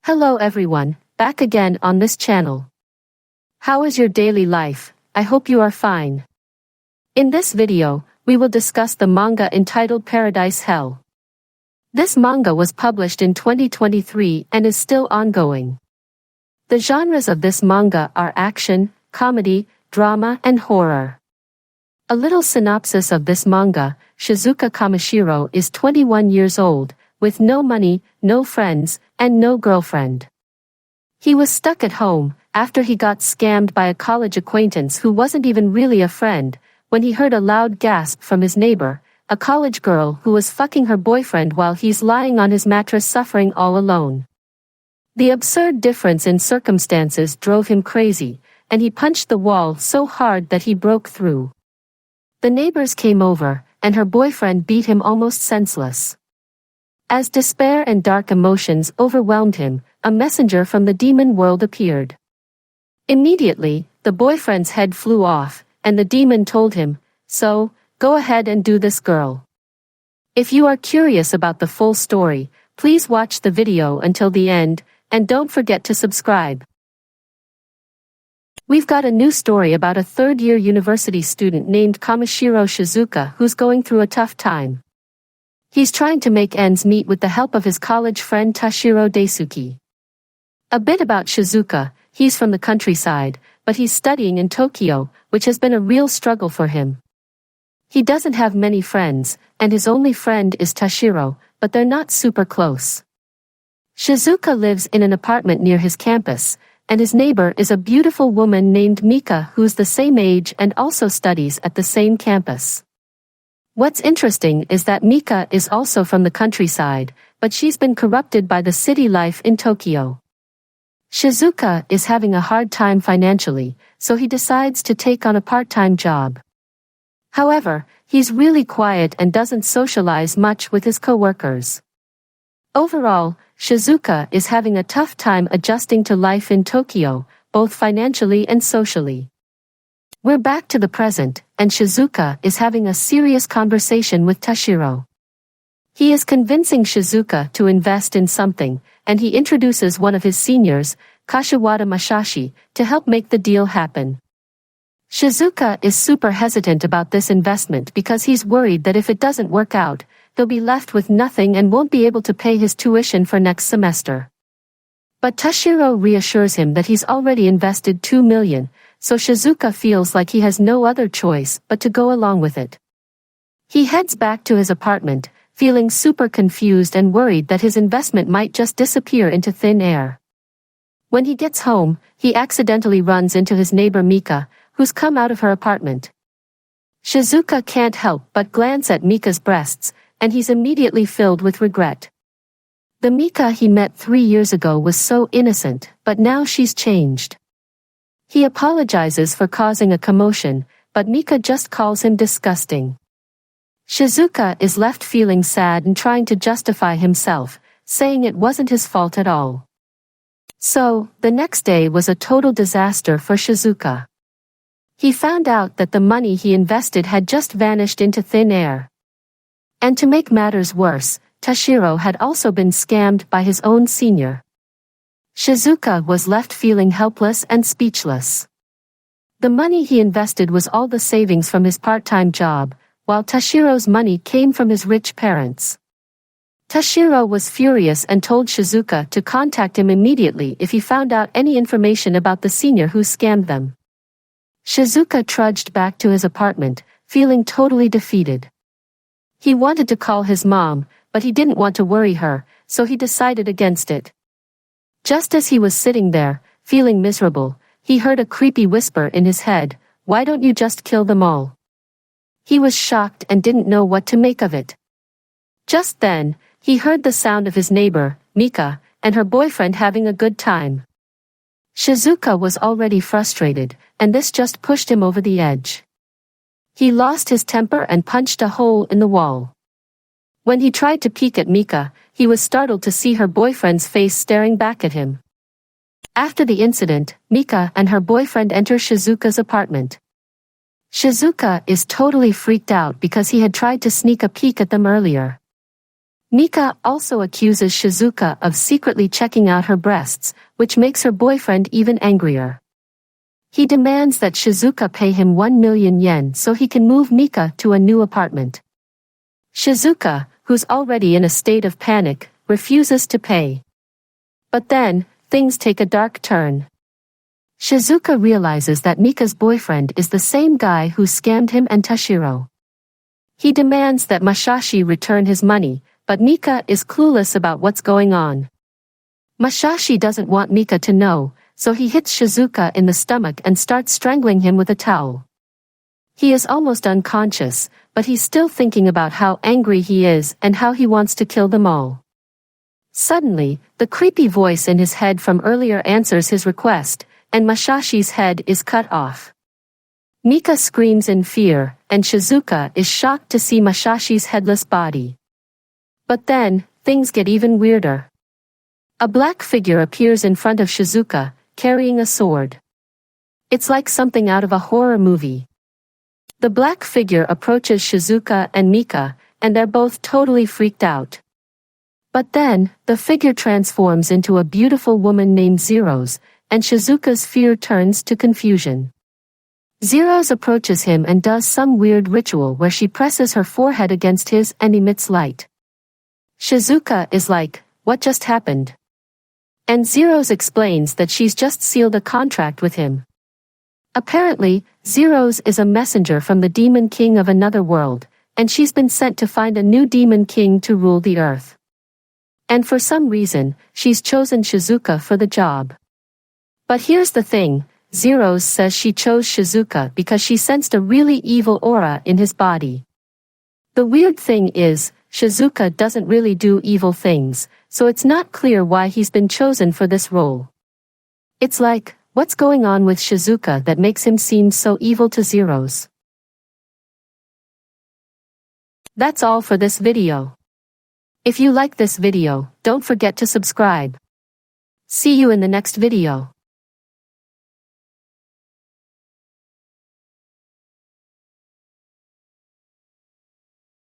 Hello everyone, back again on this channel. How is your daily life? I hope you are fine. In this video, we will discuss the manga entitled Paradise Hell. This manga was published in 2023 and is still ongoing. The genres of this manga are action, comedy, drama, and horror. A little synopsis of this manga: Shizuka Kamishiro is 21 years old, with no money, no friends, and no girlfriend. He was stuck at home, after he got scammed by a college acquaintance who wasn't even really a friend, when he heard a loud gasp from his neighbor, a college girl who was fucking her boyfriend while he's lying on his mattress suffering all alone. The absurd difference in circumstances drove him crazy, and he punched the wall so hard that he broke through. The neighbors came over, and her boyfriend beat him almost senseless. As despair and dark emotions overwhelmed him, a messenger from the demon world appeared. Immediately, the boyfriend's head flew off, and the demon told him, "So, go ahead and do this, girl." If you are curious about the full story, please watch the video until the end, and don't forget to subscribe. We've got a new story about a third-year university student named Kamishiro Shizuka who's going through a tough time. He's trying to make ends meet with the help of his college friend Toshiro Daisuke. A bit about Shizuka: he's from the countryside, but he's studying in Tokyo, which has been a real struggle for him. He doesn't have many friends, and his only friend is Toshiro, but they're not super close. Shizuka lives in an apartment near his campus, and his neighbor is a beautiful woman named Mika who's the same age and also studies at the same campus. What's interesting is that Mika is also from the countryside, but she's been corrupted by the city life in Tokyo. Shizuka is having a hard time financially, so he decides to take on a part-time job. However, he's really quiet and doesn't socialize much with his co-workers. Overall, Shizuka is having a tough time adjusting to life in Tokyo, both financially and socially. We're back to the present, and Shizuka is having a serious conversation with Toshiro. He is convincing Shizuka to invest in something, and he introduces one of his seniors, Kashiwada Masashi, to help make the deal happen. Shizuka is super hesitant about this investment because he's worried that if it doesn't work out, he'll be left with nothing and won't be able to pay his tuition for next semester. But Toshiro reassures him that he's already invested 2 million, so Shizuka feels like he has no other choice but to go along with it. He heads back to his apartment, feeling super confused and worried that his investment might just disappear into thin air. When he gets home, he accidentally runs into his neighbor Mika, who's come out of her apartment. Shizuka can't help but glance at Mika's breasts, and he's immediately filled with regret. The Mika he met 3 years ago was so innocent, but now she's changed. He apologizes for causing a commotion, but Mika just calls him disgusting. Shizuka is left feeling sad and trying to justify himself, saying it wasn't his fault at all. So, the next day was a total disaster for Shizuka. He found out that the money he invested had just vanished into thin air. And to make matters worse, Toshiro had also been scammed by his own senior. Shizuka was left feeling helpless and speechless. The money he invested was all the savings from his part-time job, while Toshiro's money came from his rich parents. Toshiro was furious and told Shizuka to contact him immediately if he found out any information about the senior who scammed them. Shizuka trudged back to his apartment, feeling totally defeated. He wanted to call his mom, but he didn't want to worry her, so he decided against it. Just as he was sitting there, feeling miserable, he heard a creepy whisper in his head, "Why don't you just kill them all?" He was shocked and didn't know what to make of it. Just then, he heard the sound of his neighbor, Mika, and her boyfriend having a good time. Shizuka was already frustrated, and this just pushed him over the edge. He lost his temper and punched a hole in the wall. When he tried to peek at Mika, he was startled to see her boyfriend's face staring back at him. After the incident, Mika and her boyfriend enter Shizuka's apartment. Shizuka is totally freaked out because he had tried to sneak a peek at them earlier. Mika also accuses Shizuka of secretly checking out her breasts, which makes her boyfriend even angrier. He demands that Shizuka pay him 1 million yen so he can move Mika to a new apartment. Shizuka, who's already in a state of panic, refuses to pay. But then, things take a dark turn. Shizuka realizes that Mika's boyfriend is the same guy who scammed him and Tashiro. He demands that Masashi return his money, but Mika is clueless about what's going on. Masashi doesn't want Mika to know, so he hits Shizuka in the stomach and starts strangling him with a towel. He is almost unconscious, but he's still thinking about how angry he is and how he wants to kill them all. Suddenly, the creepy voice in his head from earlier answers his request, and Masashi's head is cut off. Mika screams in fear, and Shizuka is shocked to see Masashi's headless body. But then, things get even weirder. A black figure appears in front of Shizuka, carrying a sword. It's like something out of a horror movie. The black figure approaches Shizuka and Mika, and they're both totally freaked out. But then, the figure transforms into a beautiful woman named Zeros, and Shizuka's fear turns to confusion. Zeros approaches him and does some weird ritual where she presses her forehead against his and emits light. Shizuka is like, "What just happened?" And Zeros explains that she's just sealed a contract with him. Apparently, Zeros is a messenger from the Demon King of another world, and she's been sent to find a new Demon King to rule the earth. And for some reason, she's chosen Shizuka for the job. But here's the thing, Zeros says she chose Shizuka because she sensed a really evil aura in his body. The weird thing is, Shizuka doesn't really do evil things, so it's not clear why he's been chosen for this role. It's like, what's going on with Shizuka that makes him seem so evil to Zeros? That's all for this video. If you like this video, don't forget to subscribe. See you in the next video.